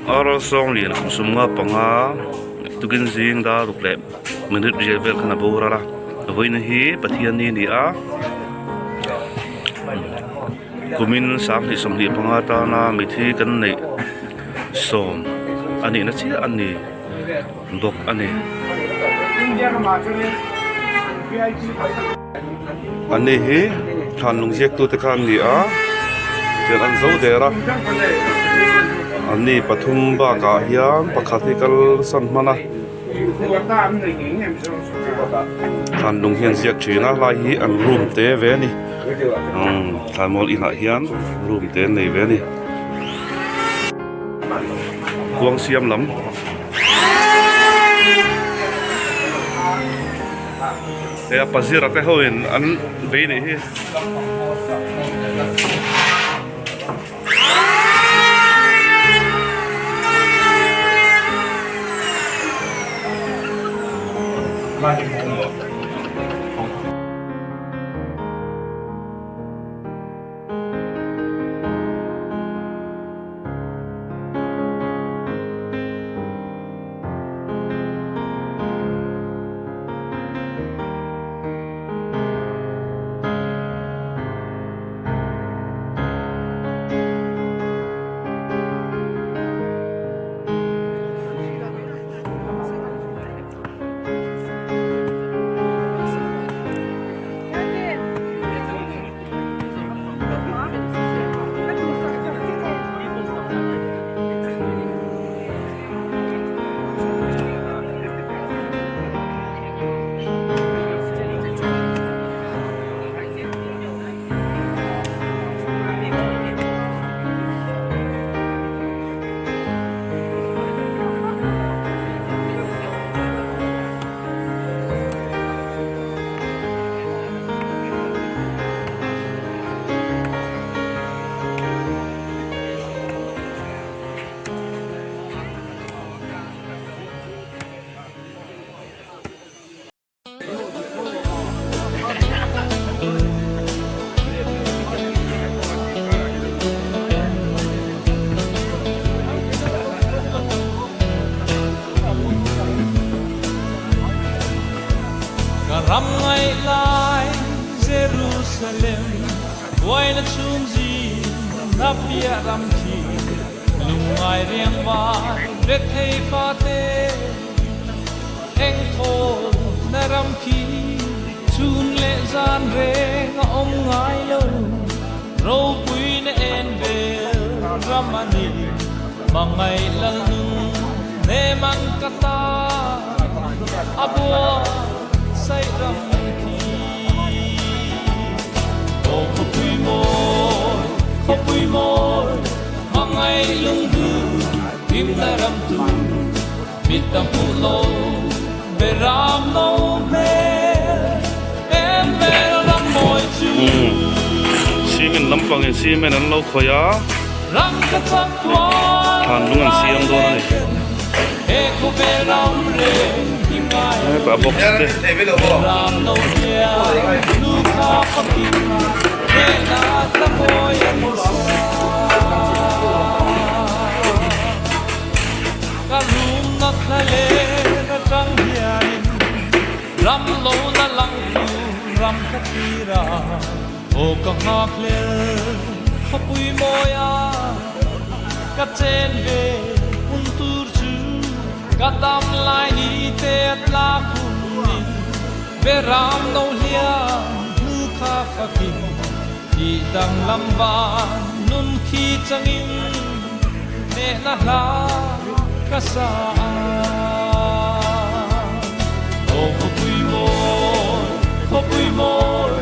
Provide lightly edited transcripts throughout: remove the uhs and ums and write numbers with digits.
Oral song lian sumnga panga tukin zing da rukle minute jevel kana borara voin hi pathian ni a kumin sam ni somli panga ta na mithi kan nei som ani na chi ani dok ani ani hi than lung jek tu te kan ni a tel an zo dera ani pathum ba ka hiam pakhatikal san mana than lung hian ziak thina lai hi an room te ve ni thamol ina hian room te nei ve ni kuang siam lam ya pazira te hoin an ve ni hi Ram ngay lai Jerusalem Wai na chung zi na pia ram ki Lung ngay riêng vai Rết thầy pha tê Eng thô na ram ki Chun lệ gian rê Nga om ngay lâu Râu quý na en về Ram ani Mang ngay lal nung Ne mang kata Abua say ram ki o ko pui môi mangai lung du im na ram tu mitam pu lo be ram no me em be ram moi chu simen lampang en simen an lo khoya ram ka chak twa than lung an siam do na ni e ko be ram re ba box te ram no ya nu ka paki e na ta moi an ka lum na khale na tang hian ram lo na lang tu ram ka tira o ka ha kle khapui moya ka chen ve un tur chu ka tam lai ni te atla khun ve ram no lia nu kha fakin ti dang lam ba nun khi changin ne na la ka sa o khopui môi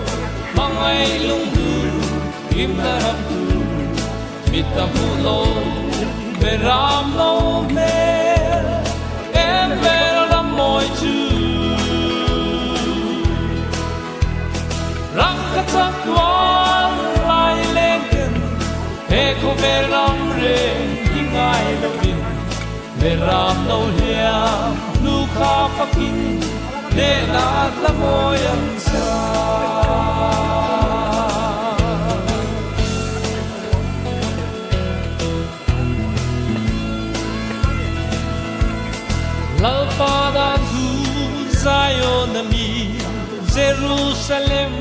mangai lung du im na ram tu mitam pu lo ve ram no me em ve ram moi chu ram ka chak twa lai lên ken he ko ve ram re hingai lo bin ve ram no hia nu kha fakin ne na la moi an sa Jerusalem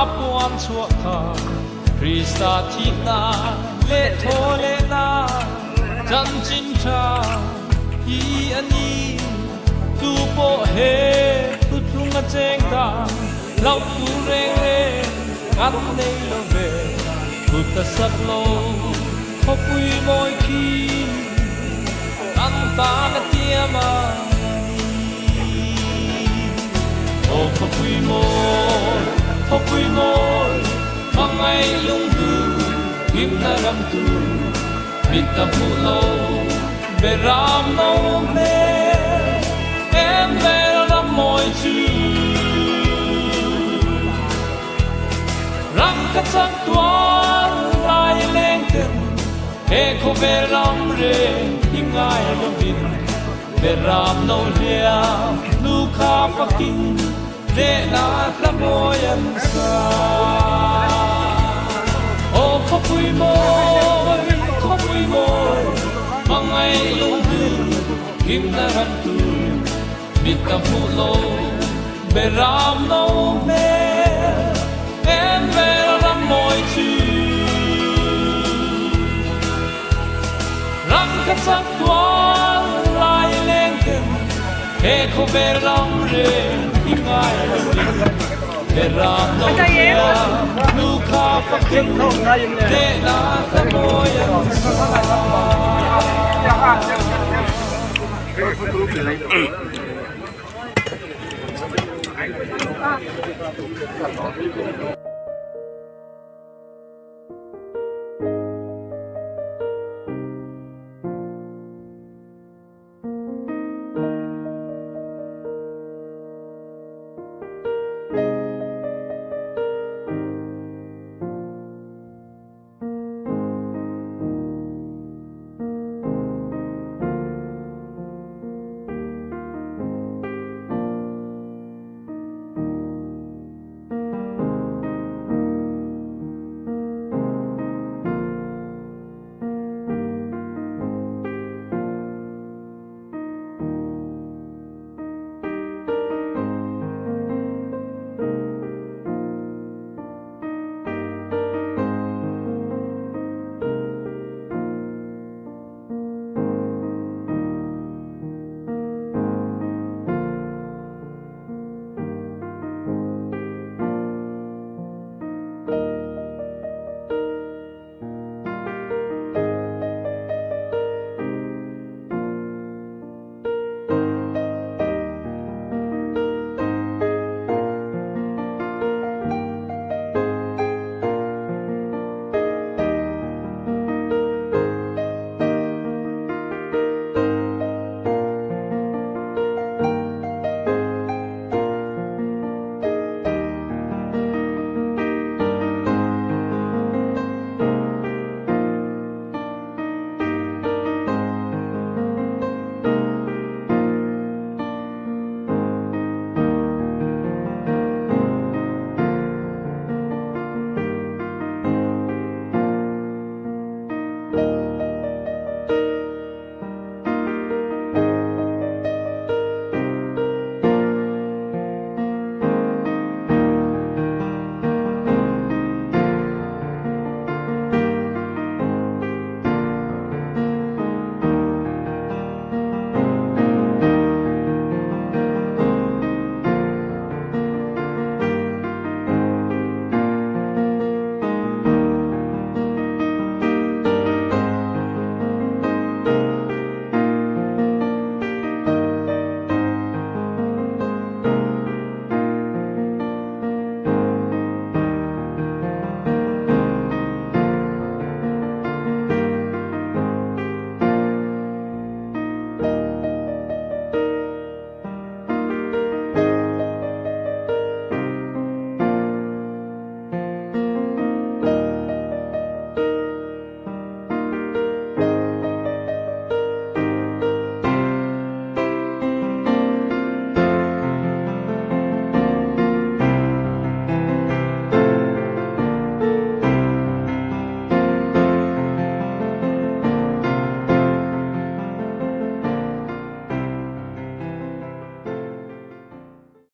apuan chuaka Krista thina le thole na jan chin cha hi ani tu po he tu thunga cheng ta lau tu reng reng kan nei lo ve tu ta sak lo khopui moi khi an ta na tia ma o khopui moi mangai lung tu kim na ram tu Mita pulo beram no me em beram moi chu ram ka chak tuan lai leng ten e ko beram re hingai lo bin beram no lia nu kha fakin de na ta moyan sa o khopui moi mangai lung tu kim na ram tu mita pulo beram no me em beram moi chu ram ka chak tuan lai leng ten e ko beram re hingai lo beram no ya nu kha fakin de na ta moyan sa